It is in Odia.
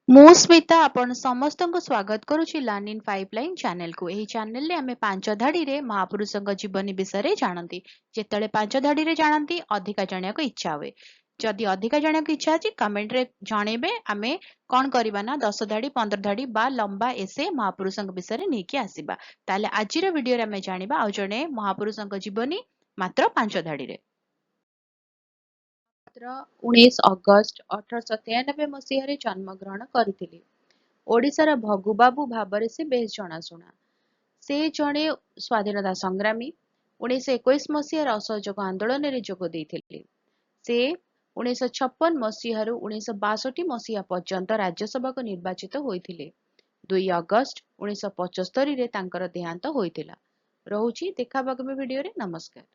ମୁଁ ସ୍ମିତା ଆପଣ ସମସ୍ତଙ୍କୁ ସ୍ୱାଗତ କରୁଛି ଲର୍ନ ଇନ୍ ପାଇପଲାଇନ୍ ଚ୍ୟାନେଲକୁ। ଏହି ଚ୍ୟାନେଲରେ ଆମେ ପାଞ୍ଚ ଧାଡ଼ିରେ ମହାପୁରୁଷଙ୍କ ଜୀବନୀ ବିଷୟରେ ଜାଣନ୍ତି। ଯେତେବେଳେ ପାଞ୍ଚ ଧାଡ଼ିରେ ଜାଣନ୍ତି ଅଧିକା ଜାଣିବାକୁ ଇଚ୍ଛା ହୁଏ। ଯଦି ଅଧିକା ଜାଣିବାକୁ ଇଚ୍ଛା ଅଛି କମେଣ୍ଟରେ ଜଣେଇବେ। ଆମେ କ'ଣ କରିବା ନା 10 ଧାଡ଼ି 15 ଧାଡ଼ି ବା ଲମ୍ବା ଏସେ ମହାପୁରୁଷଙ୍କ ବିଷୟରେ ନେଇକି ଆସିବା। ତାହେଲେ ଆଜିର ଭିଡ଼ିଓରେ ଆମେ ଜାଣିବା ଆଉ ଜଣେ ମହାପୁରୁଷଙ୍କ ଜୀବନୀ ମାତ୍ର 5 ଧାଡ଼ିରେ। 19 ଅଗଷ୍ଟ 1893 ମସିହାରେ ଜନ୍ମଗ୍ରହଣ କରିଥିଲେ। ଓଡ଼ିଶାର ଭଗୁବାବୁ ଭାବରେ ସେ ବେଶ ଜଣାଶୁଣା। ସେ ଜଣେ ସ୍ୱାଧୀନତା ସଂଗ୍ରାମୀ। 1921 ମସିହାର ଅସହଯୋଗ ଆନ୍ଦୋଳନରେ ଯୋଗ ଦେଇଥିଲେ। ସେ 1956 ମସିହାରୁ 1962 ମସିହା ପର୍ଯ୍ୟନ୍ତ ରାଜ୍ୟସଭାକୁ ନିର୍ବାଚିତ ହୋଇଥିଲେ। 2 ଅଗଷ୍ଟ 1975ରେ ତାଙ୍କର ଦେହାନ୍ତ ହୋଇଥିଲା। ରହୁଛି, ଦେଖା ଆଗାମୀ ଭିଡ଼ିଓରେ। ନମସ୍କାର।